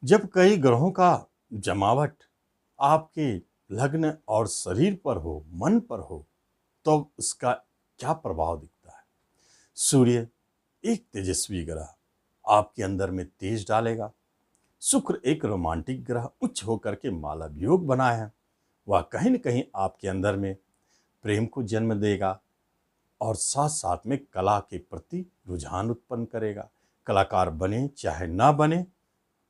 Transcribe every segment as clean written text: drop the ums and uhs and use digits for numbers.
जब कई ग्रहों का जमावट आपके लग्न और शरीर पर हो, मन पर हो, तो उसका क्या प्रभाव दिखता है? सूर्य एक तेजस्वी ग्रह आपके अंदर में तेज डालेगा। शुक्र एक रोमांटिक ग्रह उच्च होकर के मालाभियोग बना है। वह कहीं न कहीं आपके अंदर में प्रेम को जन्म देगा और साथ साथ में कला के प्रति रुझान उत्पन्न करेगा। कलाकार बने चाहे ना बने,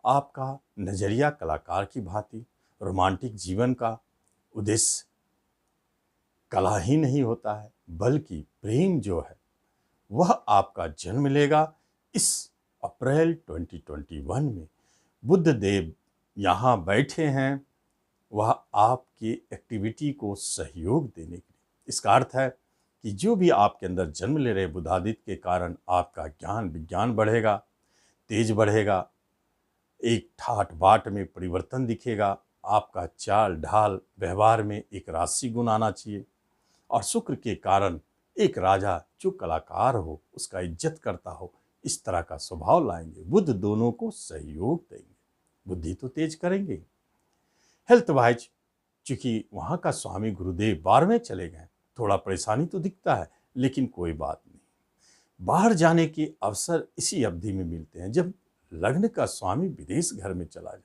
आपका नजरिया कलाकार की भांति रोमांटिक जीवन का उद्देश्य कला ही नहीं होता है, बल्कि प्रेम जो है वह आपका जन्म लेगा। इस अप्रैल 2021 में बुद्ध देव यहाँ बैठे हैं, वह आपकी एक्टिविटी को सहयोग देने के लिए। इसका अर्थ है कि जो भी आपके अंदर जन्म ले रहे बुधादित्य के कारण आपका ज्ञान विज्ञान बढ़ेगा, तेज बढ़ेगा, एक ठाट बाट में परिवर्तन दिखेगा। आपका चाल ढाल व्यवहार में एक राशि गुण आना चाहिए। और शुक्र के कारण एक राजा जो कलाकार हो, उसका इज्जत करता हो, इस तरह का स्वभाव लाएंगे। बुद्ध दोनों को सहयोग देंगे, बुद्धि तो तेज करेंगे। हेल्थ वाइज चूंकि वहाँ का स्वामी गुरुदेव 12वें चले गए, थोड़ा परेशानी तो दिखता है, लेकिन कोई बात नहीं। बाहर जाने के अवसर इसी अवधि में मिलते हैं जब लग्न का स्वामी विदेश घर में चला जाए,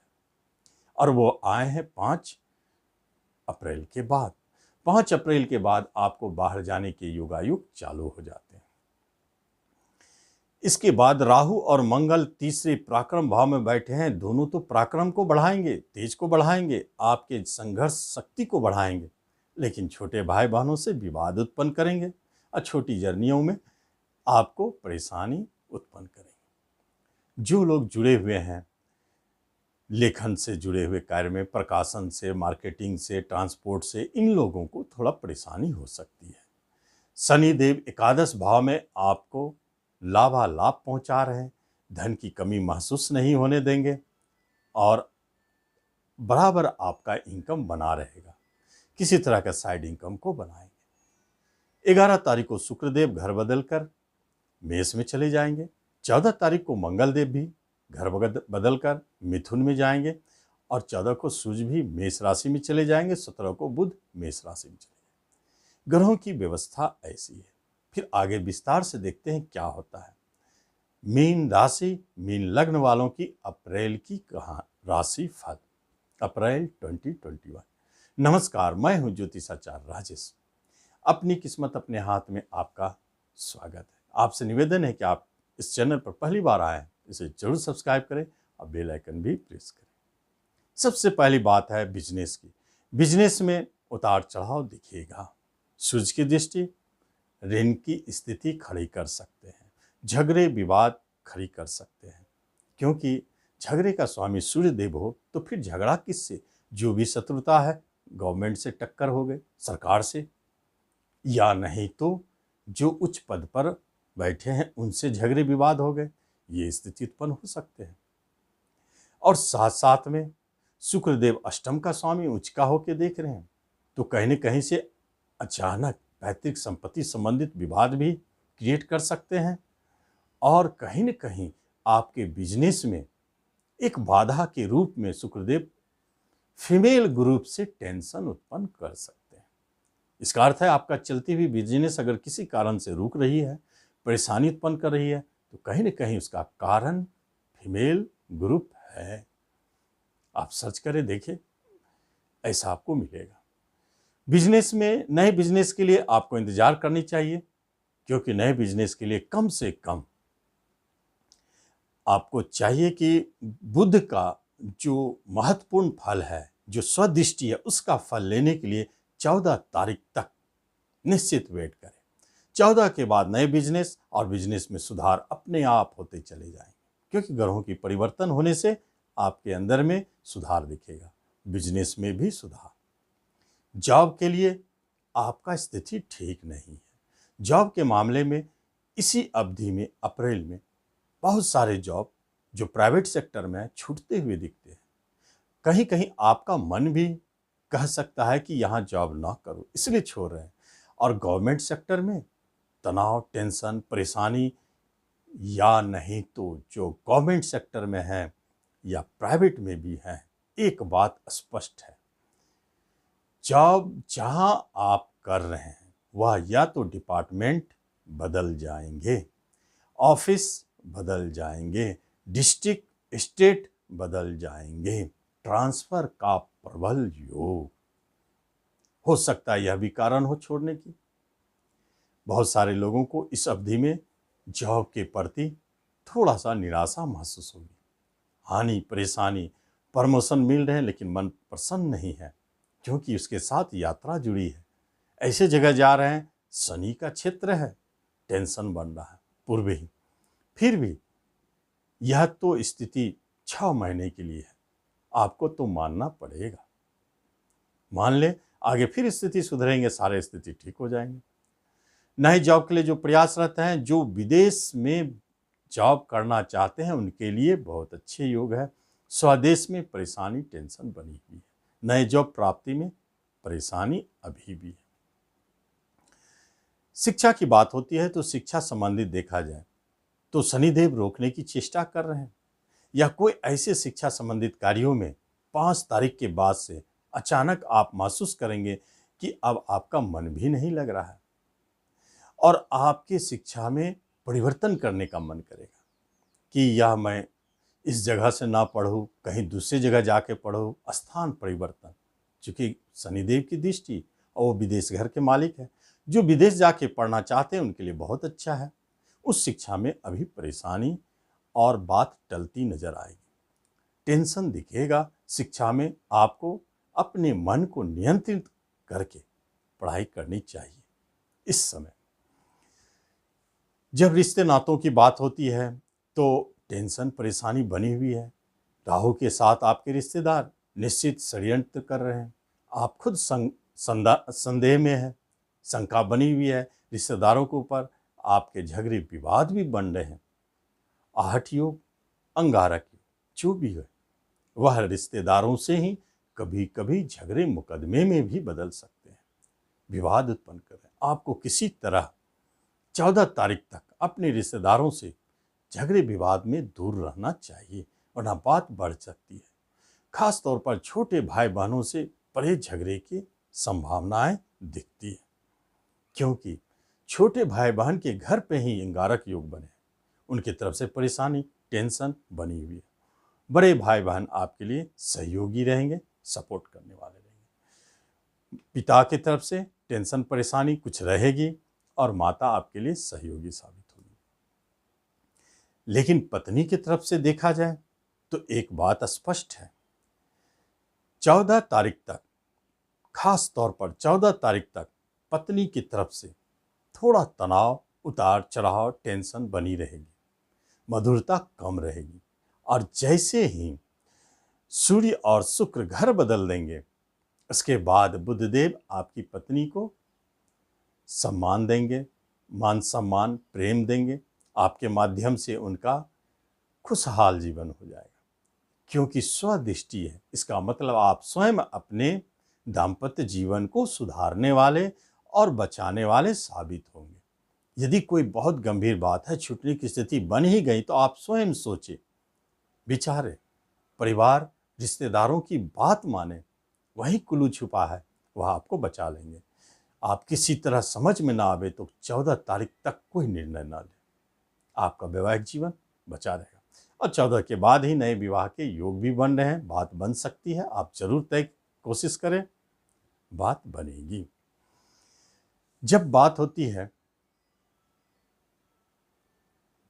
और वो आए हैं 5 अप्रैल के बाद। 5 अप्रैल के बाद आपको बाहर जाने के योगायुग चालू हो जाते हैं। इसके बाद राहु और मंगल तीसरे पराक्रम भाव में बैठे हैं। दोनों तो पराक्रम को बढ़ाएंगे, तेज को बढ़ाएंगे, आपके संघर्ष शक्ति को बढ़ाएंगे, लेकिन छोटे भाई बहनों से विवाद उत्पन्न करेंगे और छोटी जर्नियों में आपको परेशानी उत्पन्न करेंगे। जो लोग जुड़े हुए हैं लेखन से जुड़े हुए कार्य में, प्रकाशन से, मार्केटिंग से, ट्रांसपोर्ट से, इन लोगों को थोड़ा परेशानी हो सकती है। शनिदेव एकादश भाव में आपको लाभालाभ पहुंचा रहे हैं, धन की कमी महसूस नहीं होने देंगे और बराबर आपका इनकम बना रहेगा। किसी तरह का साइड इनकम को बनाएंगे। 11 तारीख को शुक्रदेव घर बदलकर मेष में चले जाएंगे। 14 तारीख को मंगल देव भी घर बदलकर मिथुन में जाएंगे और 14 को सूर्य भी मेष राशि में चले जाएंगे। 17 को बुध मेष राशि में चले जाएंगे। ग्रहों की व्यवस्था ऐसी है। फिर आगे विस्तार से देखते हैं क्या होता है। मीन राशि, मीन लग्न वालों की अप्रैल की राशि फल अप्रैल 2021। नमस्कार, मैं हूं ज्योतिषाचार्य राजेश। अपनी किस्मत अपने हाथ में आपका स्वागत है। आपसे निवेदन है कि आप इस चैनल पर पहली बार आए हैं, इसे जरूर सब्सक्राइब करें और बेल आइकन भी प्रेस करें। सबसे पहली बात है बिजनेस की। बिजनेस में उतार चढ़ाव दिखेगा। सूर्य की दृष्टि ऋण की स्थिति खड़ी कर सकते हैं, झगड़े विवाद खड़ी कर सकते हैं, क्योंकि झगड़े का स्वामी सूर्य देव हो तो फिर झगड़ा किससे? जो भी शत्रुता है, गवर्नमेंट से टक्कर हो गई, सरकार से, या नहीं तो जो उच्च पद पर बैठे हैं उनसे झगड़े विवाद हो गए, ये स्थिति उत्पन्न हो सकते हैं। और साथ साथ में शुक्रदेव अष्टम का स्वामी उच्च का होकर देख रहे हैं, तो कहीं न कहीं से अचानक पैतृक संपत्ति संबंधित विवाद भी क्रिएट कर सकते हैं और कहीं न कहीं आपके बिजनेस में एक बाधा के रूप में शुक्रदेव फीमेल ग्रुप से टेंशन उत्पन्न कर सकते हैं। इसका अर्थ है आपका चलती हुई बिजनेस अगर किसी कारण से रुक रही है, परेशानी उत्पन्न कर रही है, तो कहीं न कहीं उसका कारण फीमेल ग्रुप है। आप सर्च करें, देखें, ऐसा आपको मिलेगा। बिजनेस में नए बिजनेस के लिए आपको इंतजार करनी चाहिए, क्योंकि नए बिजनेस के लिए कम से कम आपको चाहिए कि बुध का जो महत्वपूर्ण फल है, जो स्वदृष्टि है, उसका फल लेने के लिए 14 तारीख तक निश्चित वेट करें। 14 के बाद नए बिजनेस और बिजनेस में सुधार अपने आप होते चले जाएंगे, क्योंकि ग्रहों की परिवर्तन होने से आपके अंदर में सुधार दिखेगा, बिजनेस में भी सुधार। जॉब के लिए आपका स्थिति ठीक नहीं है। जॉब के मामले में इसी अवधि में अप्रैल में बहुत सारे जॉब जो प्राइवेट सेक्टर में छूटते हुए दिखते हैं। कहीं कहीं आपका मन भी कह सकता है कि यहाँ जॉब ना करो, इसलिए छोड़ रहे हैं। और गवर्नमेंट सेक्टर में तनाव, टेंशन, परेशानी, या नहीं तो जो गवर्नमेंट सेक्टर में है या प्राइवेट में भी हैं, एक बात स्पष्ट है, जॉब जहां आप कर रहे हैं वह या तो डिपार्टमेंट बदल जाएंगे, ऑफिस बदल जाएंगे, डिस्ट्रिक्ट स्टेट बदल जाएंगे, ट्रांसफर का प्रबल योग हो सकता है, यह भी कारण हो छोड़ने की। बहुत सारे लोगों को इस अवधि में जॉब के प्रति थोड़ा सा निराशा महसूस होगी, हानि, परेशानी, प्रमोशन मिल रहे हैं लेकिन मन प्रसन्न नहीं है क्योंकि उसके साथ यात्रा जुड़ी है। ऐसे जगह जा रहे हैं, शनि का क्षेत्र है, टेंशन बन रहा है पूर्व ही। फिर भी यह तो स्थिति 6 महीने के लिए है, आपको तो मानना पड़ेगा। मान ले आगे फिर स्थिति सुधरेंगे, सारे स्थिति ठीक हो जाएंगे। नए जॉब के लिए जो प्रयासरत हैं, जो विदेश में जॉब करना चाहते हैं, उनके लिए बहुत अच्छे योग है। स्वदेश में परेशानी, टेंशन बनी हुई है, नए जॉब प्राप्ति में परेशानी अभी भी है। शिक्षा की बात होती है तो शिक्षा संबंधित देखा जाए तो शनिदेव रोकने की चेष्टा कर रहे हैं, या कोई ऐसे शिक्षा संबंधित कार्यों में 5 तारीख के बाद से अचानक आप महसूस करेंगे कि अब आपका मन भी नहीं लग रहा है और आपके शिक्षा में परिवर्तन करने का मन करेगा कि यह मैं इस जगह से ना पढ़ूं, कहीं दूसरी जगह जाके पढ़ूं, स्थान परिवर्तन। चूंकि शनिदेव की दृष्टि और वो विदेश घर के मालिक है, जो विदेश जाके पढ़ना चाहते हैं उनके लिए बहुत अच्छा है। उस शिक्षा में अभी परेशानी और बात टलती नजर आएगी, टेंशन दिखेगा। शिक्षा में आपको अपने मन को नियंत्रित करके पढ़ाई करनी चाहिए। इस समय जब रिश्ते नातों की बात होती है तो टेंशन, परेशानी बनी हुई है। राहु के साथ आपके रिश्तेदार निश्चित षड्यंत्र कर रहे हैं, आप खुद संदेह में है, शंका बनी हुई है, रिश्तेदारों के ऊपर आपके झगड़े विवाद भी बन रहे हैं। आहट योग, अंगारक योग, जो भी है वह रिश्तेदारों से ही कभी कभी झगड़े मुकदमे में भी बदल सकते हैं, विवाद उत्पन्न कर रहे हैं। आपको किसी तरह 14 तारीख तक अपने रिश्तेदारों से झगड़े विवाद में दूर रहना चाहिए वरना बात बढ़ सकती है। खास तौर पर छोटे भाई बहनों से परे झगड़े की संभावनाएं दिखती है, क्योंकि छोटे भाई बहन के घर पे ही अंगारक योग बने, उनकी तरफ से परेशानी, टेंशन बनी हुई है। बड़े भाई बहन आपके लिए सहयोगी रहेंगे, सपोर्ट करने वाले रहेंगे। पिता की तरफ से टेंशन, परेशानी कुछ रहेगी और माता आपके लिए सहयोगी साबित होगी। लेकिन पत्नी की तरफ से देखा जाए तो एक बात स्पष्ट है, 14 तारीख तक, खास तौर पर 14 तारीख तक पत्नी की तरफ से थोड़ा तनाव, उतार चढ़ाव, टेंशन बनी रहेगी, मधुरता कम रहेगी। और जैसे ही सूर्य और शुक्र घर बदल देंगे, उसके बाद बुधदेव आपकी पत्नी को सम्मान देंगे, मान सम्मान, प्रेम देंगे, आपके माध्यम से उनका खुशहाल जीवन हो जाएगा। क्योंकि स्वदृष्टि है, इसका मतलब आप स्वयं अपने दाम्पत्य जीवन को सुधारने वाले और बचाने वाले साबित होंगे। यदि कोई बहुत गंभीर बात है, छूटने की स्थिति बन ही गई, तो आप स्वयं सोचे, विचारे, परिवार, रिश्तेदारों की बात माने, वही कुल्लू छुपा है, वह आपको बचा लेंगे। आप किसी तरह समझ में ना आवे तो 14 तारीख तक कोई निर्णय ना ले, आपका वैवाहिक जीवन बचा रहेगा। और 14 के बाद ही नए विवाह के योग भी बन रहे हैं, बात बन सकती है, आप जरूर तय कोशिश करें, बात बनेगी। जब बात होती है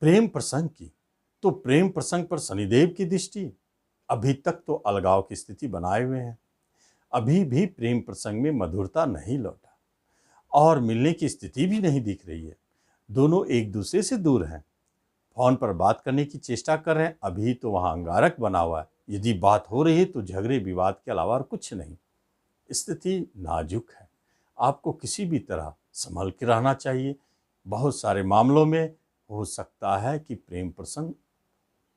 प्रेम प्रसंग की, तो प्रेम प्रसंग पर शनिदेव की दृष्टि, अभी तक तो अलगाव की स्थिति बनाए हुए हैं, अभी भी प्रेम प्रसंग में मधुरता नहीं लौटा और मिलने की स्थिति भी नहीं दिख रही है। दोनों एक दूसरे से दूर हैं, फोन पर बात करने की चेष्टा कर रहे हैं, अभी तो वहां अंगारक बना हुआ है। यदि बात हो रही है तो झगड़े विवाद के अलावा कुछ नहीं। स्थिति नाजुक है, आपको किसी भी तरह संभल के रहना चाहिए। बहुत सारे मामलों में हो सकता है कि प्रेम प्रसंग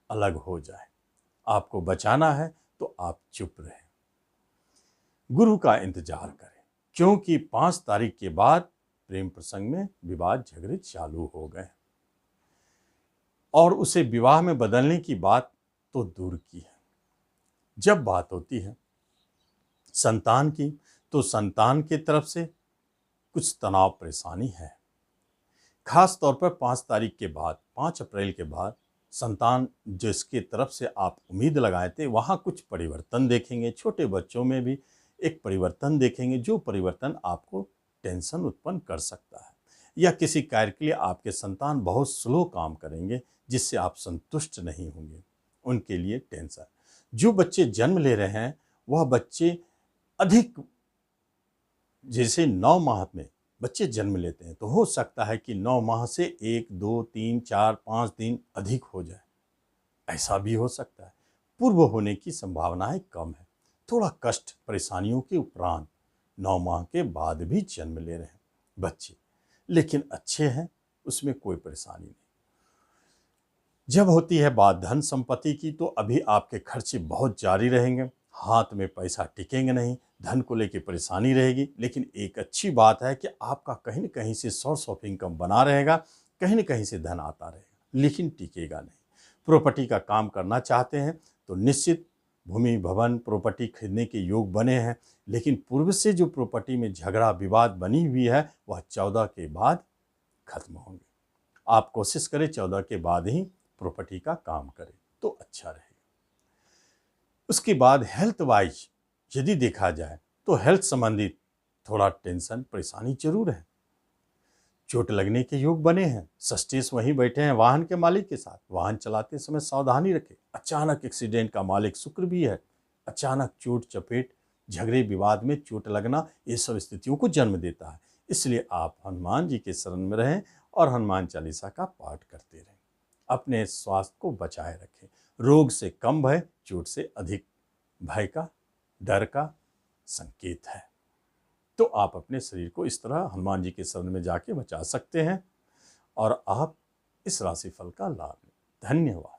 अलग हो जाए, आपको बचाना है तो आप चुप रहें, गुरु का इंतजार करें, क्योंकि 5 तारीख के बाद प्रेम प्रसंग में विवाद, झगड़े चालू हो गए और उसे विवाह में बदलने की बात तो दूर की है। जब बात होती है संतान की, तो संतान की तरफ से कुछ तनाव परेशानी है। खास तौर पर 5 तारीख के बाद, 5 अप्रैल के बाद संतान जिसकी तरफ से आप उम्मीद लगाए थे, वहाँ कुछ परिवर्तन देखेंगे। छोटे बच्चों में भी एक परिवर्तन देखेंगे, जो परिवर्तन आपको टेंशन उत्पन्न कर सकता है, या किसी कार्य के लिए आपके संतान बहुत स्लो काम करेंगे, जिससे आप संतुष्ट नहीं होंगे। उनके लिए टेंशन। जो बच्चे जन्म ले रहे हैं, वह बच्चे अधिक, जैसे 9 माह में बच्चे जन्म लेते हैं, तो हो सकता है कि 9 माह से 1, 2, 3, 4, 5 दिन अधिक हो जाए। ऐसा भी हो सकता है। पूर्व होने की संभावनाएं कम है। थोड़ा कष्ट परेशानियों के उपरांत 9 माह के बाद भी जन्म ले रहे हैं बच्चे, लेकिन अच्छे हैं, उसमें कोई परेशानी नहीं। जब होती है बात धन संपत्ति की, तो अभी आपके खर्चे बहुत जारी रहेंगे, हाथ में पैसा टिकेंगे नहीं, धन को लेकर परेशानी रहेगी। लेकिन एक अच्छी बात है कि आपका कहीं न कहीं से सोर्स ऑफ इनकम बना रहेगा, कहीं न कहीं से धन आता रहेगा, लेकिन टिकेगा नहीं। प्रॉपर्टी का काम करना चाहते हैं तो निश्चित भूमि भवन प्रॉपर्टी खरीदने के योग बने हैं, लेकिन पूर्व से जो प्रॉपर्टी में झगड़ा विवाद बनी हुई है, वह 14 के बाद खत्म होंगे। आप कोशिश करें 14 के बाद ही प्रॉपर्टी का काम करें तो अच्छा रहेगा। उसके बाद हेल्थ वाइज यदि देखा जाए, तो हेल्थ संबंधित थोड़ा टेंशन परेशानी जरूर है। चोट लगने के योग बने हैं, सस्टेस वहीं बैठे हैं वाहन के मालिक के साथ। वाहन चलाते समय सावधानी रखें। अचानक एक्सीडेंट का मालिक शुक्र भी है। अचानक चोट चपेट, झगड़े विवाद में चोट लगना, ये सब स्थितियों को जन्म देता है। इसलिए आप हनुमान जी के शरण में रहें और हनुमान चालीसा का पाठ करते रहें। अपने स्वास्थ्य को बचाए रखें। रोग से कम भय, चोट से अधिक भय का, डर का संकेत है। तो आप अपने शरीर को इस तरह हनुमान जी के शरण में जाके बचा सकते हैं और आप इस राशिफल का लाभ लें। धन्यवाद।